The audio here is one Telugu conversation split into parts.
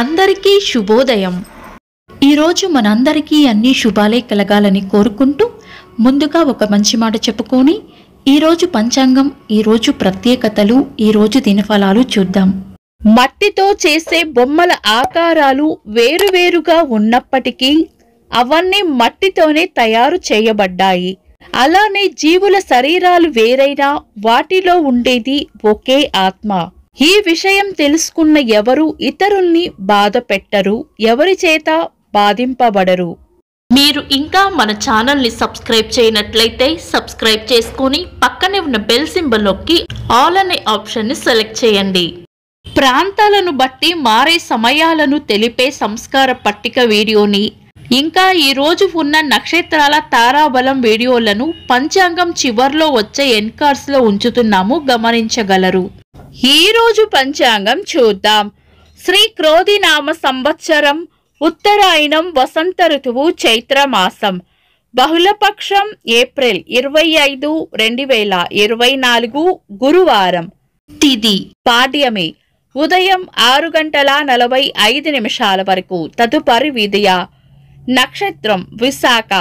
అందరికీ శుభోదయం. ఈరోజు మనందరికీ అన్ని శుభాలే కలగాలని కోరుకుంటూ ముందుగా ఒక మంచి మాట చెప్పుకొని ఈరోజు పంచాంగం, ఈరోజు ప్రత్యేకతలు, ఈరోజు దినఫలాలు చూద్దాం. మట్టితో చేసే బొమ్మల ఆకారాలు వేరువేరుగా ఉన్నప్పటికీ అవన్నీ మట్టితోనే తయారు చేయబడ్డాయి. అలానే జీవుల శరీరాలు వేరైనా వాటిలో ఉండేది ఒకే ఆత్మ. ఈ విషయం తెలుసుకున్న ఎవరు ఇతరుల్ని బాధ పెట్టరు, ఎవరి చేత బాధింపబడరు. మీరు ఇంకా మన ఛానల్ని సబ్స్క్రైబ్ చేయనట్లయితే సబ్స్క్రైబ్ చేసుకుని పక్కనే ఉన్న బెల్ సింబల్ నొక్కి ఆల్ అనే ఆప్షన్ని సెలెక్ట్ చేయండి. ప్రాంతాలను బట్టి మారే సమయాలను తెలిపే సంస్కార పట్టిక వీడియోని, ఇంకా ఈరోజు ఉన్న నక్షత్రాల తారాబలం వీడియోలను పంచాంగం చివర్లో వచ్చే ఎన్కార్స్లో ఉంచుతున్నాము, గమనించగలరు. ఈరోజు పంచాంగం చూద్దాం. శ్రీ క్రోధినామ సంవత్సరం, ఉత్తరాయణం, వసంత ఋతువు, చైత్రమాసం, బహుళపక్షం, ఏప్రిల్ 25, 2024, గురువారం. తిథి పాడ్యమి, ఉదయం 6:45 వరకు, తదుపరి విదియ. నక్షత్రం విశాఖ,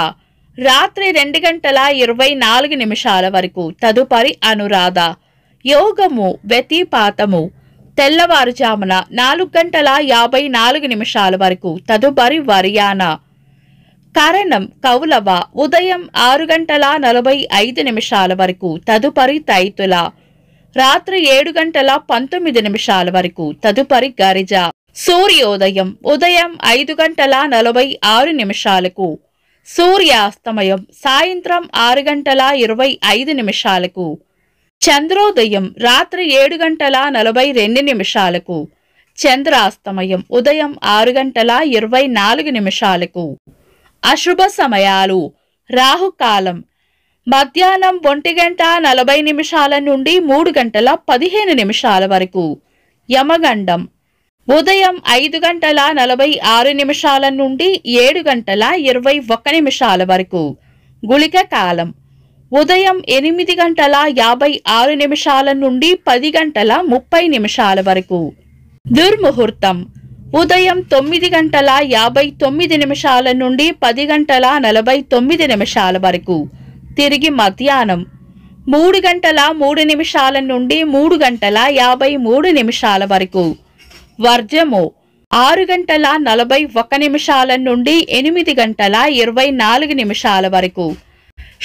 రాత్రి 2:24 వరకు, తదుపరి అనురాధ. యోగము వ్యతిపాతము, తెల్లవారుజామున 4:54 వరకు, తదుపరి వర్యాన. కరణం కౌలవ, ఉదయం 6:45 వరకు, తదుపరి తైతుల. రాత్రి 7:19 వరకు, తదుపరి గరిజ. సూర్యోదయం ఉదయం 5:46, సూర్యాస్తమయం సాయంత్రం 6:25. చంద్రోదయం రాత్రి 7:42, చంద్రాస్తమయం ఉదయం 6:24. అశుభ సమయాలు: రాహుకాలం మధ్యాహ్నం 1:40 నుండి 3:15 వరకు, యమగండం ఉదయం 5:46 నుండి 7:21 వరకు, గుళిక కాలం ఉదయం 8:56 నుండి 10:30 వరకు. దుర్ముహూర్తం ఉదయం 9:59 నుండి 10:49 వరకు, తిరిగి మధ్యాహ్నం 3:03 నుండి 3:53 వరకు. వర్జము 6:41 నుండి 8:24 వరకు.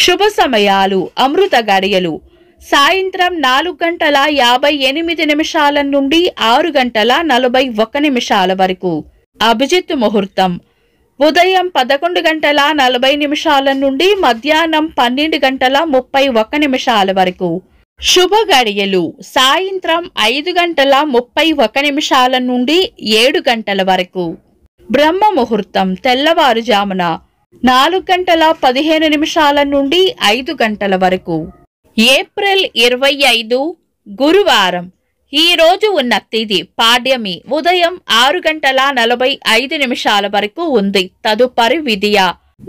శుభ సమయాలు: అమృత గడియలు సాయంత్రం 4:58 నుండి 6:41 వరకు. అభిజిత్ ముహూర్తం ఉదయం 11:40 నుండి మధ్యాహ్నం 12:31 వరకు. శుభ గడియలు సాయంత్రం 5:31 నుండి 7 గంటల వరకు. బ్రహ్మ ముహూర్తం తెల్లవారుజామున 4:15 నుండి 5 గంటల వరకు. ఏప్రిల్ 25, గురువారం. ఈ రోజు ఉన్న తిథి పాడ్యమి, ఉదయం 6:45 వరకు ఉంది, తదుపరి విదియ.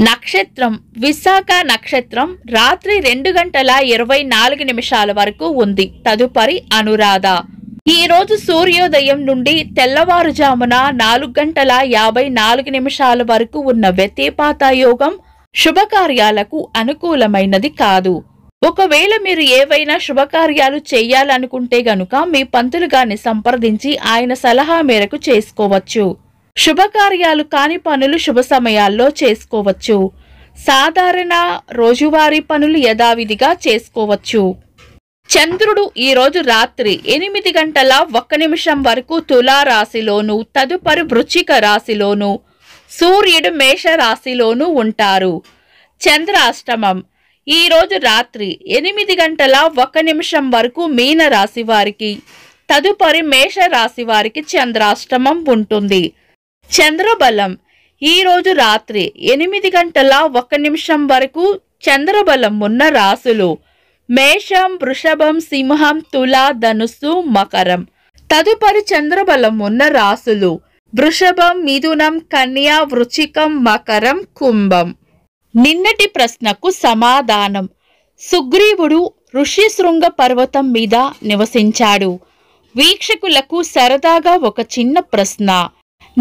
నక్షత్రం విశాఖ నక్షత్రం, రాత్రి 2:24 వరకు ఉంది, తదుపరి అనురాధ. ఈ రోజు సూర్యోదయం నుండి తెల్లవారుజామున 4:54 వరకు ఉన్న వ్యతిపాత యోగం శుభకార్యాలకు అనుకూలమైనది కాదు. ఒకవేళ మీరు ఏవైనా శుభకార్యాలు చేయాలనుకుంటే గనుక మీ పంతులు గారిని సంప్రదించి ఆయన సలహా మేరకు చేసుకోవచ్చు. శుభకార్యాలు కాని పనులు శుభ సమయాల్లో చేసుకోవచ్చు. సాధారణ రోజువారీ పనులు యథావిధిగా చేసుకోవచ్చు. చంద్రుడు ఈ రోజు రాత్రి 8:01 వరకు తులా రాశిలోను, తదుపరి వృశ్చిక రాశిలోను, సూర్యుడు మేష రాశిలోను ఉంటారు. చంద్రాష్టమం ఈ రోజు రాత్రి 8:01 వరకు మీన రాశి వారికి, తదుపరి మేష రాశి వారికి చంద్రాష్టమం ఉంటుంది. చంద్రబలం ఈ రోజు రాత్రి 8:01 వరకు చంద్రబలం ఉన్న రాశులు మేషం, వృషభం, సింహం, తుల, ధనుస్సు, మకరం. తదుపరి చంద్రబలం ఉన్న రాశులు వృషభం, మిథునం, కన్య, వృశ్చికం, మకరం, కుంభం. నిన్నటి ప్రశ్నకు సమాధానం: సుగ్రీవుడు ఋష్యశృంగ పర్వతం మీద నివసించాడు. వీక్షకులకు సరదాగా ఒక చిన్న ప్రశ్న: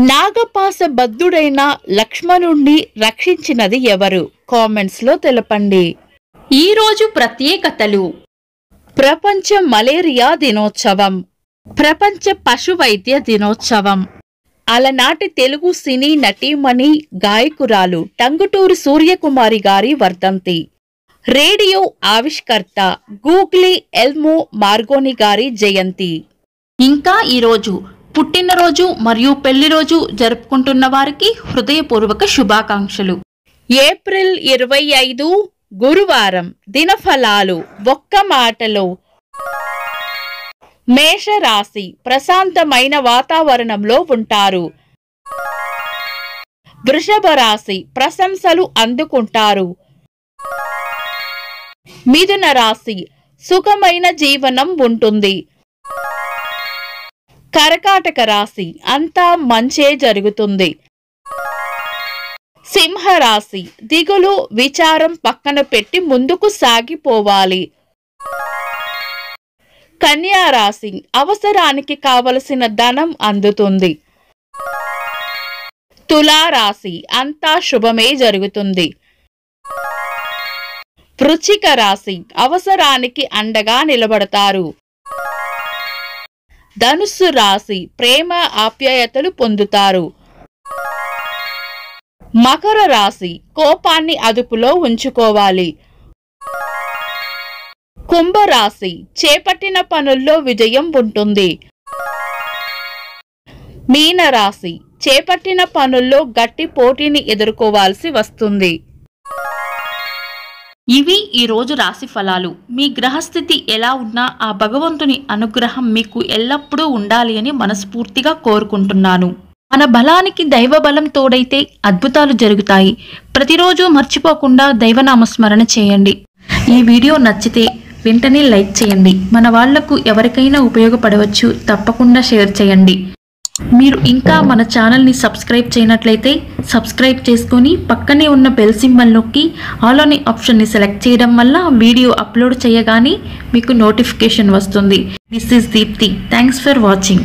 నాగపాస బద్ధుడైన లక్ష్మణుణ్ణి రక్షించినది ఎవరు? కామెంట్స్లో తెలపండి. ఈరోజు ప్రత్యేకతలు: ప్రపంచ మలేరియా దినోత్సవం, ప్రపంచ పశు వైద్య దినోత్సవం, అలనాటి తెలుగు సినీ నటీమణి గాయకురాలు టంగుటూరి సూర్యకుమారి గారి వర్ధంతి, రేడియో ఆవిష్కర్త గూగ్లీ ఎల్మో మార్గోని గారి జయంతి. ఇంకా ఈరోజు పుట్టినరోజు మరియు పెళ్లిరోజు జరుపుకుంటున్న వారికి హృదయపూర్వక శుభాకాంక్షలు. ఏప్రిల్ 25 గురువారం. దినఫలాలు ఒక్క మాటలో: మేషరాశి ప్రశాంతమైన వాతావరణంలో ఉంటారు. వృషభ రాశి ప్రశంసలు అందుకుంటారు. మిథున రాశి సుఖమైన జీవనం ఉంటుంది. కర్కాటక రాశి అంతా మంచే జరుగుతుంది. సింహరాశి దిగులు విచారం పక్కన పెట్టి ముందుకు సాగిపోవాలి. కన్యా రాశి అవసరానికి కావలసిన ధనం అందుతుంది. తులారాశి అంతా శుభమే జరుగుతుంది. వృశ్చిక రాశి అవసరానికి అండగా నిలబడతారు. ధనుస్సు రాశి ప్రేమ ఆప్యాయతలు పొందుతారు. మకర రాశి కోపాన్ని అదుపులో ఉంచుకోవాలి. కుంభరాశి చేపట్టిన పనుల్లో విజయం ఉంటుంది. మీనరాశి చేపట్టిన పనుల్లో గట్టి పోటీని ఎదుర్కోవాల్సి వస్తుంది. ఇవి ఈరోజు రాశి ఫలాలు. మీ గ్రహస్థితి ఎలా ఉన్నా ఆ భగవంతుని అనుగ్రహం మీకు ఎల్లప్పుడూ ఉండాలి అని మనస్ఫూర్తిగా కోరుకుంటున్నాను. మన బలానికి దైవ బలం తోడైతే అద్భుతాలు జరుగుతాయి. ప్రతిరోజు మర్చిపోకుండా దైవనామస్మరణ చేయండి. ఈ వీడియో నచ్చితే వెంటనే లైక్ చేయండి. మన వాళ్లకు ఎవరికైనా ఉపయోగపడవచ్చు. తప్పకుండా షేర్ చేయండి. మీరు ఇంకా మన ఛానల్ని సబ్స్క్రైబ్ చేయనట్లయితే సబ్స్క్రైబ్ చేసుకొని పక్కనే ఉన్న బెల్ సింబల్ నొక్కి ఆల్ అనే ఆప్షన్ని సెలెక్ట్ చేయడం వల్ల వీడియో అప్లోడ్ చేయగానే మీకు నోటిఫికేషన్ వస్తుంది. This is Deepti. Thanks for watching.